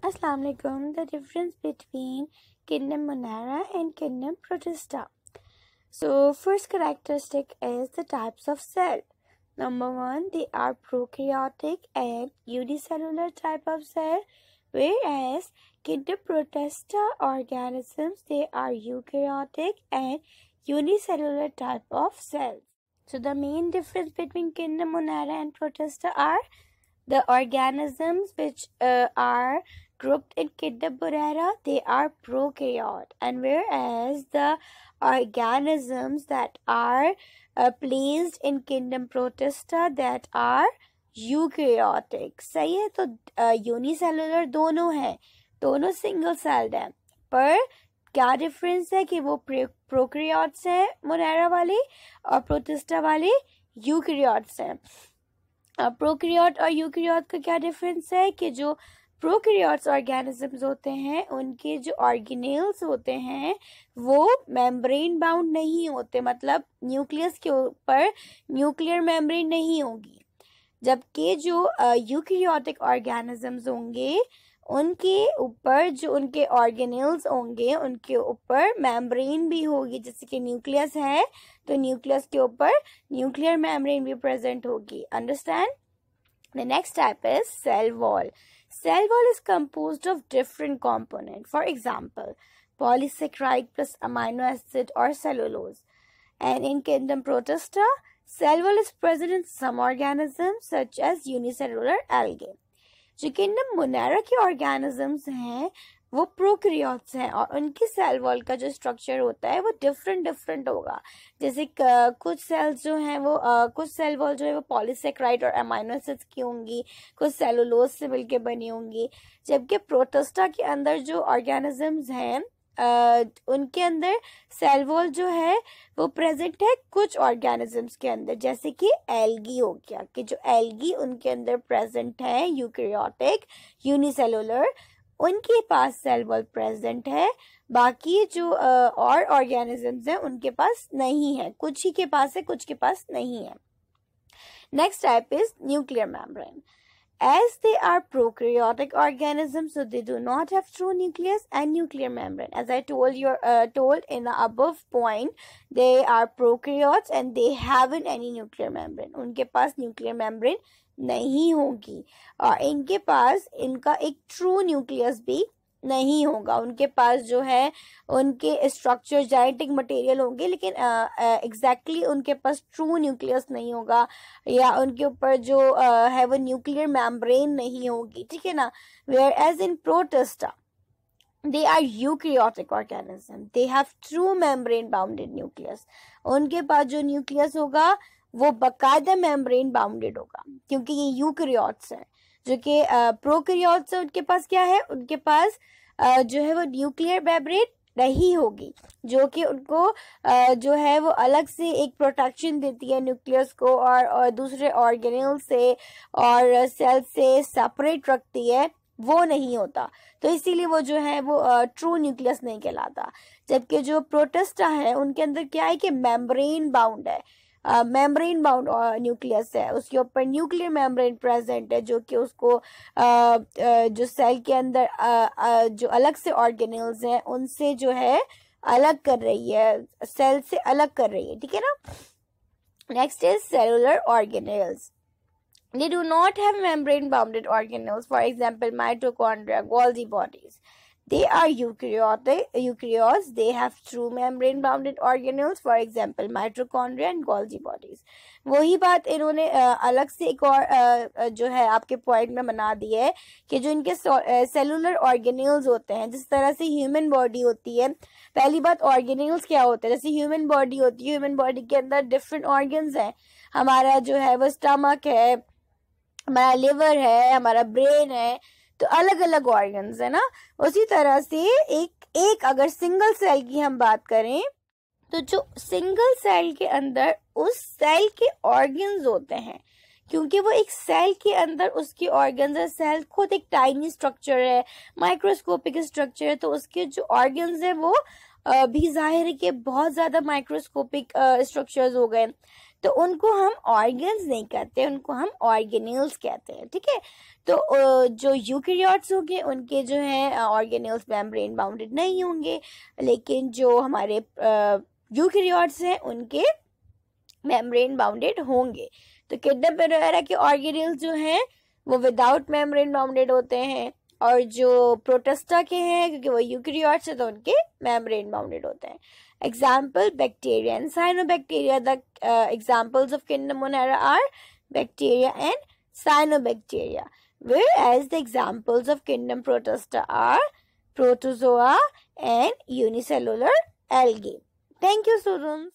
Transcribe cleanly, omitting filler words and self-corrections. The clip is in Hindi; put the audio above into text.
Assalamu alaikum. The difference between kingdom Monera and kingdom Protista. So first characteristic is the types of cell. Number one, they are prokaryotic and unicellular type of cell, whereas kingdom Protista organisms, they are eukaryotic and unicellular type of cells. So the main difference between kingdom Monera and Protista are the organisms which are grouped in kingdom Monera, they are prokaryote, and whereas the organisms that are placed in kingdom Protista, that are eukaryotic. सही है. तो यूनिसेलुलर दोनों है, दोनों सिंगल सेल्ड है, पर क्या डिफरेंस है कि वो प्रोकैरियोट्स हैं मोनेरा वाले और प्रोटिस्टा वाले यूकैरियोट्स हैं. प्रोकैरियोट और यूकैरियोट का क्या डिफरेंस है कि जो प्रोकैरियोट्स ऑर्गेनिजम्स होते हैं उनके जो ऑर्गेनेल्स होते हैं वो मेम्ब्रेन बाउंड नहीं होते, मतलब न्यूक्लियस के ऊपर न्यूक्लियर मेम्ब्रेन नहीं होगी, जबकि जो यूकैरियोटिक ऑर्गेनिजम्स होंगे उनके ऊपर जो उनके ऑर्गेनेल्स होंगे उनके ऊपर मेम्ब्रेन भी होगी. जैसे कि न्यूक्लियस है तो न्यूक्लियस के ऊपर न्यूक्लियर मेम्ब्रेन भी प्रेजेंट होगी. Understand? The next type is cell wall. Cell wall is composed of different components. For example, polysaccharide plus amino acid or cellulose. And in kingdom Protista, cell wall is present in some organisms such as unicellular algae. जो kingdom Monera के organisms हैं वो प्रोकैरियोट्स हैं और उनकी सेल वॉल का जो स्ट्रक्चर होता है वो डिफरेंट होगा. जैसे कुछ सेल्स जो हैं वो कुछ सेल वॉल जो है वो पॉलीसेक्राइड और अमाइनो एसिड्स की होंगी, कुछ सेलुलोज से मिलके बनी होंगी, जबकि प्रोटिस्टा के अंदर जो ऑर्गेनिजम्स हैं उनके अंदर सेल वॉल जो है वो प्रेजेंट है कुछ ऑर्गेनिजम्स के अंदर. जैसे कि एल्गी हो गया कि जो एल्गी उनके अंदर प्रेजेंट है यूकैरियोटिक यूनिसेलुलर, उनके पास सेल वॉल प्रेजेंट है, बाकी जो और ऑर्गेनिजम्स हैं उनके पास नहीं है, कुछ ही के पास है कुछ के पास नहीं है. Next type is nuclear membrane. As they are prokaryotic organisms, so they do not have true nucleus and nuclear membrane. As I told in the above point, they are prokaryotes and they haven't any nuclear membrane. उनके पास nuclear membrane नहीं होगी और इनके पास इनका एक ट्रू न्यूक्लियस भी नहीं होगा. उनके पास जो है उनके स्ट्रक्चर जेनेटिक मटेरियल होंगे लेकिन एग्जैक्टली उनके पास ट्रू न्यूक्लियस नहीं होगा या उनके ऊपर जो है वो न्यूक्लियर मेम्ब्रेन नहीं होगी. ठीक है ना. Whereas in protista they are eukaryotic organism, they have true membrane bounded nucleus. उनके पास जो न्यूक्लियस होगा वो बकायदा मेम्ब्रेन बाउंडेड होगा क्योंकि ये यूकैरियोट्स हैं. जो कि प्रोकैरियोट्स है उनके पास क्या है, उनके पास जो है वो न्यूक्लियर मेम्ब्रेन नहीं होगी, जो कि उनको जो है वो अलग से एक प्रोटेक्शन देती है न्यूक्लियस को और दूसरे ऑर्गेनेल से और सेल से सेपरेट रखती है, वो नहीं होता. तो इसीलिए वो जो है वो ट्रू न्यूक्लियस नहीं कहलाता. जबकि जो प्रोटिस्टा है उनके अंदर क्या है कि मेम्ब्रेन बाउंड है, मेम्ब्रेन बाउंड न्यूक्लियस है, उसके ऊपर न्यूक्लियर मेम्ब्रेन प्रेजेंट है जो कि उसको जो सेल के अंदर जो अलग से ऑर्गेनेल्स हैं उनसे जो है अलग कर रही है, सेल से अलग कर रही है. ठीक है ना. Next is cellular organelles. They do not have membrane bounded organelles, for example mitochondria, Golgi bodies. They are eukaryotes. They have true membrane bounded organelles, for example mitochondria and Golgi bodies. वही बात इन्होंने अलग से एक और जो है आपके पॉइंट में बना दी है कि जो इनके सेलुलर ऑर्गेनेल्स होते हैं, जिस तरह से ह्यूमन बॉडी होती है. पहली बात ऑर्गेनेल्स क्या होते हैं, जैसे ह्यूमन बॉडी होती है, ह्यूमन बॉडी के अंदर डिफरेंट ऑर्गन्स हैं. हमारा जो है वो स्टमक है, हमारा लिवर है, हमारा ब्रेन है, तो अलग अलग ऑर्गन्स है ना. उसी तरह से एक अगर सिंगल सेल की हम बात करें तो जो सिंगल सेल के अंदर उस सेल के ऑर्गन्स होते हैं, क्योंकि वो एक सेल के अंदर उसके ऑर्गन्स है, सेल खुद एक टाइनी स्ट्रक्चर है, माइक्रोस्कोपिक स्ट्रक्चर है, तो उसके जो ऑर्गन्स है वो भी जाहिर है कि बहुत ज्यादा माइक्रोस्कोपिक स्ट्रक्चर्स हो गए. तो उनको हम ऑर्गन्स नहीं कहते, उनको हम ऑर्गेनेल्स कहते हैं, ठीक है। तो जो यूकैरियोट्स होंगे उनके जो है ऑर्गेनेल्स मेम्ब्रेन बाउंडेड नहीं होंगे, लेकिन जो हमारे यूकैरियोट्स हैं उनके मेम्ब्रेन बाउंडेड होंगे। तो किडनी मोनारा के ऑर्गेनेल्स जो हैं वो विदाउट मेम्ब्रेन बाउंडेड होते हैं, और जो प्रोटिस्टा के हैं क्योंकि वो यूकैरियोट्स है तो उनके मेम्ब्रेन बाउंडेड होते हैं। Example bacteria and cyanobacteria. The examples of kingdom Monera are bacteria and cyanobacteria, whereas the examples of kingdom protista are protozoa and unicellular algae. Thank you, students.